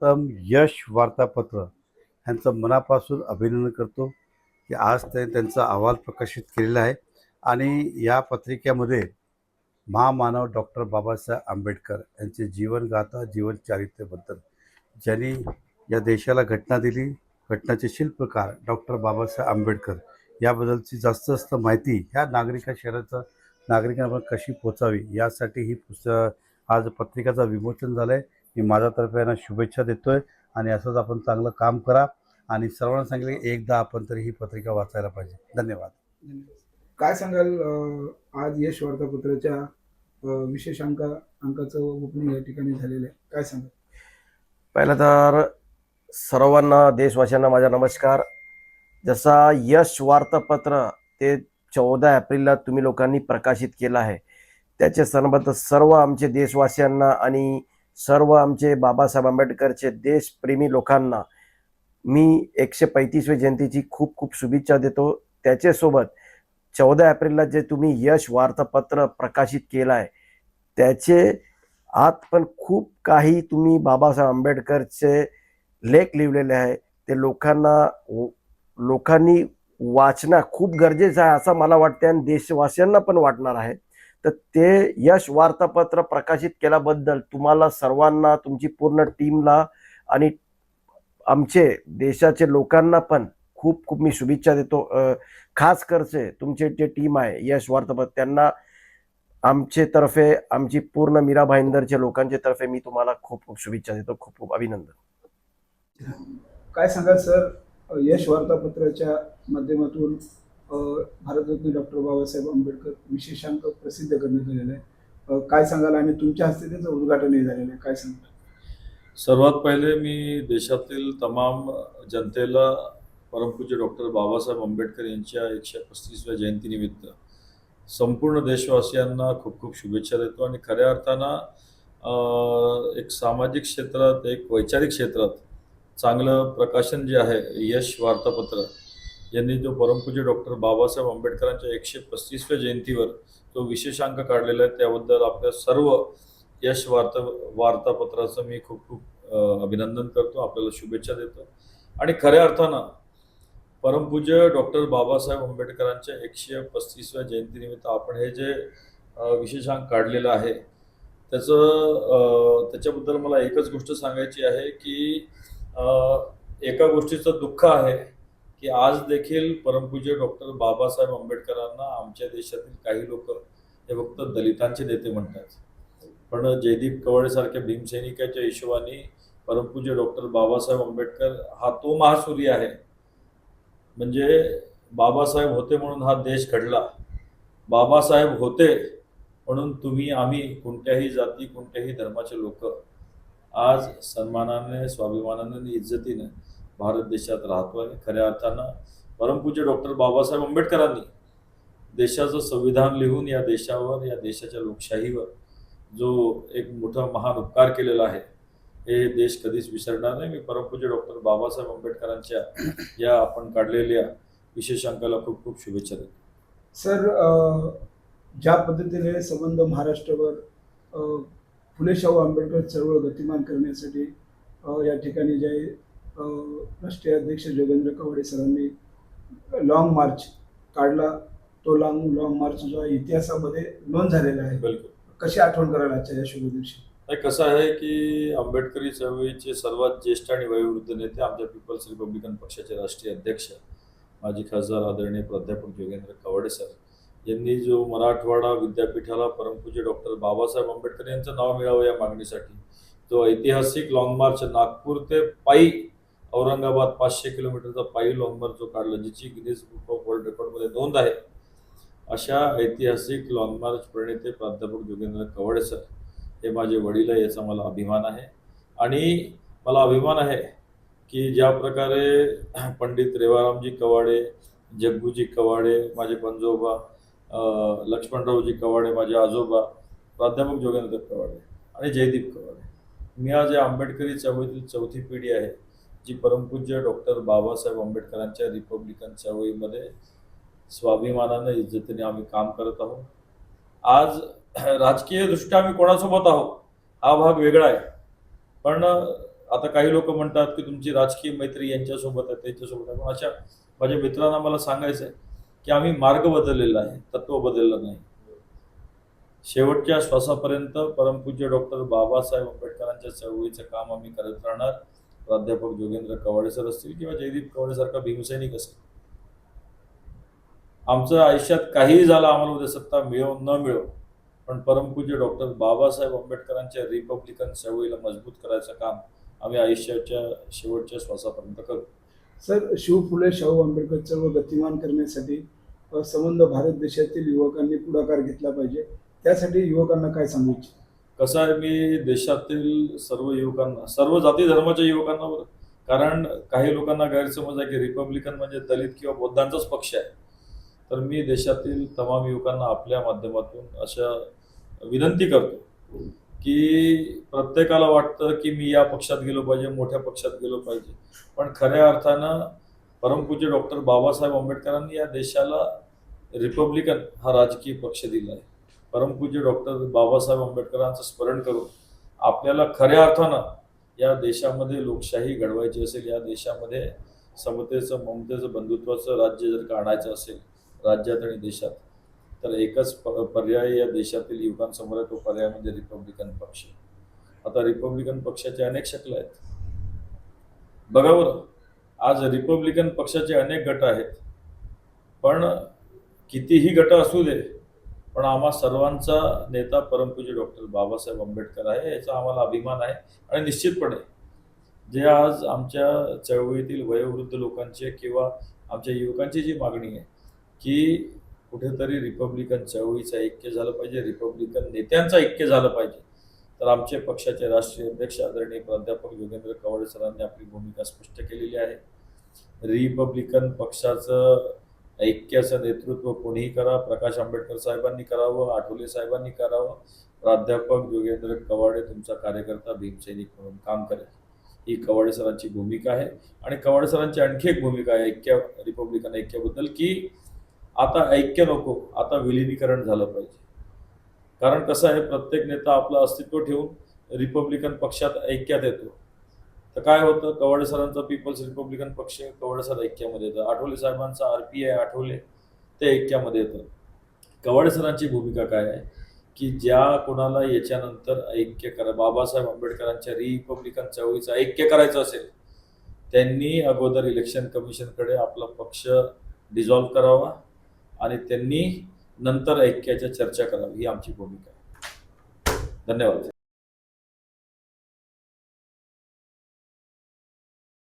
उत्तम यश वार्तापत्र यांचं मनापासून अभिनंदन करतो की आज त्यांचा अहवाल प्रकाशित केलेला आहे आणि या पत्रिकेमध्ये महामानव डॉक्टर बाबासाहेब आंबेडकर यांचे जीवनगाथा जीवनचारित्र्याबद्दल ज्यांनी या देशाला घटना दिली, घटनाचे शिल्पकार डॉक्टर बाबासाहेब आंबेडकर याबद्दलची जास्त माहिती ह्या शहराचं नागरिकांपर्यंत कशी पोचावी यासाठी ही आज पत्रिकाचं विमोचन झालं आहे. मी माझ्यातर्फे यांना शुभेच्छा देतो आहे आणि असंच आपण चांगलं काम करा आणि सर्वांना सांगितलं की एकदा आपण तरी ही पत्रिका वाचायला पाहिजे. धन्यवाद. काय सांगाल आज यश वार्तापत्राच्या विशेष अंकाचं ओपनिंग या ठिकाणी झालेलं आहे, काय सांगाल? पहिलं तर सर्वांना देशवासियांना माझा नमस्कार. जसा यश वार्तापत्र ते 14 एप्रिलला तुम्ही लोकांनी प्रकाशित केलं आहे, त्याचे संबंध सर्व आमचे देशवासियांना आणि सर्व आमचे बाबासाहेब आंबेडकरचे देशप्रेमी लोकांना मी 135वी जयंतीची खूप खूप शुभेच्छा देतो. त्याच्यासोबत 14 एप्रिलला जे तुम्ही यश वार्तापत्र प्रकाशित केलं आहे त्याचे आत पण खूप काही तुम्ही बाबासाहेब आंबेडकरचे लेख लिहिलेले आहे, ते लोकांनी वाचणं खूप गरजेचं आहे असं मला वाटतं आणि देशवासियांना पण वाटणार आहे. तर ते यश वार्तापत्र प्रकाशित केल्याबद्दल तुम्हाला सर्वांना, तुमची पूर्ण टीमला आणि आमचे देशाचे लोकांना पण खूप खूप मी शुभेच्छा देतो. खास करचे तुमचे जे टीम आहे यश वार्तापत्र त्यांना आमचे तर्फे, आमची पूर्ण मीरा भाईंदरच्या लोकांच्या तर्फे मी तुम्हाला खूप खूप शुभेच्छा देतो. खूप खूप अभिनंदन. काय सांगाल सर, यश वार्तापत्राच्या माध्यमातून भारतरत्न डॉक्टर बाबासाहेब आंबेडकर विशेषांक प्रसिद्ध करण्यात आलेला आहे, काय सांगाल? आणि तुमच्या हस्ते त्याचं उद्घाटनही झालेलं आहे, काय सांगाल? सर्वात पहिले मी देशातील तमाम जनतेला परमपूज्य डॉक्टर बाबासाहेब आंबेडकर यांच्या 135व्या जयंतीनिमित्त संपूर्ण देशवासियांना खूप खूप शुभेच्छा देतो. आणि खऱ्या अर्थानं एक सामाजिक क्षेत्रात, एक वैचारिक क्षेत्रात चांगलं प्रकाशन जे आहे यश वार्तापत्र यांनी जो परमपूज्य डॉक्टर बाबासाहेब आंबेडकरांच्या 135व्या जयंतीवर जो विशेषांक काढलेला आहे त्याबद्दल आपल्या सर्व यश वार्तापत्राचं मी खूप खूप अभिनंदन करतो, आपल्याला शुभेच्छा देतो. आणि खऱ्या अर्थानं परमपूज्य डॉक्टर बाबासाहेब आंबेडकरांच्या 135व्या जयंतीनिमित्त आपण हे जे विशेषांक काढलेलं आहे त्याच्याबद्दल मला एकच गोष्ट सांगायची आहे की एका गोष्टीचं दुःख आहे की आज देखील परमपूज्य डॉक्टर बाबासाहेब आंबेडकरांना आमच्या देशातील काही लोक हे फक्त दलितांचे नेते म्हणतात, पण जयदीप कवडेसारख्या भीमसैनिकाच्या हिशोबाने परमपूज्य डॉक्टर बाबासाहेब आंबेडकर हा तो महासूर्य आहे. म्हणजे बाबासाहेब होते म्हणून हा देश घडला, बाबासाहेब होते म्हणून तुम्ही, आम्ही, कोणत्याही जाती, कोणत्याही धर्माचे लोक आज सन्मानाने, स्वाभिमानाने आणि इज्जतीने भारत देशात राहतोय. खऱ्या अर्थानं परमपूज्य डॉक्टर बाबासाहेब आंबेडकरांनी देशाचं संविधान लिहून या देशावर, या देशाच्या लोकशाहीवर जो एक मोठा महान उपकार केलेला आहे हे देश कधीच विसरणार नाही. मी परमपूज्य डॉक्टर बाबासाहेब आंबेडकरांच्या या आपण काढलेल्या विशेषांकाला खूप खूप शुभेच्छा देतो. सर, ज्या पद्धतीने संबंध महाराष्ट्रावर फुले शाहू आंबेडकर चळवळ गतिमान करण्यासाठी या ठिकाणी जे राष्ट्रीय अध्यक्ष जोगेंद्र कवाडे सरांनी लॉंग मार्च काढला, तो लॉंग मार्च जो आहे इतिहासामध्ये नोंद झालेला आहे. बिलकुल. कशी आठवण कराल आजच्या या शुभ दिवशी? कसं आहे की आंबेडकरी चळवळीचे सर्वात ज्येष्ठ आणि वयोवृद्ध नेते, आमच्या पीपल्स रिपब्लिकन पक्षाचे राष्ट्रीय अध्यक्ष माजी खासदार आदरणीय प्राध्यापक जोगेंद्र कवाडे सर यांनी जो मराठवाडा विद्यापीठाला परमपूज्य डॉक्टर बाबासाहेब आंबेडकर यांचं नाव मिळावं या मागणीसाठी जो ऐतिहासिक लॉंग मार्च नागपूर ते पायी औरंगाबाद 500 किलोमीटरचा पायी लॉंग मार्च जो काढला, जिची गिनीज बुक ऑफ वर्ल्ड रेकॉर्डमध्ये नोंद आहे, अशा ऐतिहासिक लॉंग मार्च प्रणेते प्राध्यापक जोगेंद्र कवाडे सर हे माझे वडील आहे, याचा मला अभिमान आहे. आणि मला अभिमान आहे की ज्या प्रकारे पंडित रेवारामजी कवाडे, जग्गूजी कवाडे माझे पंजोबा, लक्ष्मणरावजी कवाडे माझे आजोबा, प्राध्यापक जोगेंद्र कवाडे आणि जयदीप कवाडे, मी आज या आंबेडकरी चळवळीतील चौथी पिढी आहे जी परमपूज्य डॉक्टर बाबासाहेब आंबेडकरांच्या रिपब्लिकन चळवळीमध्ये स्वाभिमानाने, इज्जतीने आम्ही काम करत आहोत. आज राजकीय दृष्ट्या आम्ही कोणासोबत आहोत हा भाग वेगळा आहे, पण आता काही लोक म्हणतात की तुमची राजकीय मैत्री यांच्यासोबत आहे त्यांच्यासोबत आहे, पण अशा माझ्या मित्रांना मला सांगायचं आहे की आम्ही मार्ग बदललेला आहे, तत्व बदललं नाही. शेवटच्या श्वासापर्यंत परमपूज्य डॉक्टर बाबासाहेब आंबेडकरांच्या चळवळीचं काम आम्ही करत राहणार. प्राध्यापक जोगेंद्र कवाडे सर असतील किंवा जयदीप कवाडे सारखा भीमसैनिक असेल. आमचं आयुष्यात काहीही झालं, आम्हाला उद्या सत्ता मिळो न मिळो, पण परमपूज्य डॉक्टर बाबासाहेब आंबेडकरांच्या रिपब्लिकन चळवळीला मजबूत करायचं काम आम्ही आयुष्याच्या शेवटच्या श्वासापर्यंत करू. सर, शिव फुले शाहू आंबेडकर चळवळ गतिमान करण्यासाठी संबंध भारत देशातील युवकांनी पुढाकार घेतला पाहिजे. त्यासाठी युवकांना काय सांगू इच्छितो? कसं आहे, मी देशातील सर्व युवकांना, सर्व जाती धर्माच्या युवकांना बरं, कारण काही लोकांना गैरसमज आहे की रिपब्लिकन म्हणजे दलित किंवा बौद्धांचाच पक्ष आहे. तर मी देशातील तमाम युवकांना आपल्या माध्यमातून अशा विनंती करतो की प्रत्येकाला वाटतं की मी या पक्षात गेलो पाहिजे, मोठ्या पक्षात गेलो पाहिजे, पण खऱ्या अर्थानं परमपूज्य डॉक्टर बाबासाहेब आंबेडकरांनी या देशाला रिपब्लिकन हा राजकीय पक्ष दिला आहे. परमपूज्य डॉक्टर बाबासाहेब आंबेडकरांचं स्मरण करून आपल्याला खऱ्या अर्थानं या देशामध्ये लोकशाही घडवायची असेल, या देशामध्ये समतेचं, ममतेचं, बंधुत्वाचं राज्य जर का आणायचं असेल राज्यात आणि देशात, तर एकच पर्याय या देशातील युवकांसमोर आहे. तो पर्याय म्हणजे रिपब्लिकन पक्ष. आता रिपब्लिकन पक्षाचे अनेक शक्ल आहेत. बघा बरं, आज रिपब्लिकन पक्षाचे अनेक गट आहेत, पण कितीही गट असू दे, पण आम्हा सर्वांचा नेता परमपूज्य डॉक्टर बाबासाहेब आंबेडकर आहे, याचा आम्हाला अभिमान आहे. आणि निश्चितपणे जे आज आमच्या चळवळीतील वयोवृद्ध लोकांचे किंवा आमच्या युवकांची जी मागणी आहे की कुठेतरी रिपब्लिकन चळवळीचं ऐक्य झालं पाहिजे, रिपब्लिकन नेत्यांचं ऐक्य झालं पाहिजे, तर आमच्या पक्षाचे राष्ट्रीय अध्यक्ष आदरणीय प्राध्यापक जोगेंद्र कवाडे सरांनी आपली भूमिका स्पष्ट केलेली आहे. रिपब्लिकन पक्षाचं ऐक्याचं नेतृत्व कोणीही करा, प्रकाश आंबेडकर साहेबांनी करावं, आठवले साहेबांनी करावं, प्राध्यापक जोगेंद्र कवाडे तुमचा कार्यकर्ता भीमसैनिक म्हणून काम करेल, ही कवाडे सरांची भूमिका आहे. आणि कवाडे सरांची आणखी एक भूमिका आहे ऐक्य, रिपब्लिकन ऐक्याबद्दल, की आता ऐक्य नको, आता विलिनीकरण झालं पाहिजे. कारण कसं आहे, प्रत्येक नेता आपलं अस्तित्व ठेवून रिपब्लिकन पक्षात ऐक्यात येतो, तर काय होतं, कवाडे सरांचा पीपल्स रिपब्लिकन पक्ष कवाडे सर ऐक्यामध्ये येतं, आठवले साहेबांचा RPI आठवले ते ऐक्यामध्ये येतं. कवाडे सरांची भूमिका काय आहे की ज्या कोणाला याच्यानंतर ऐक्य करा, बाबासाहेब आंबेडकरांच्या रिपब्लिकन चळवळीचं ऐक्य करायचं असेल, त्यांनी अगोदर इलेक्शन कमिशनकडे आपला पक्ष डिझॉल्व्ह करावा आणि त्यांनी नंतर ऐक्याच्या चर्चा करावी, ही आमची भूमिका आहे. धन्यवाद.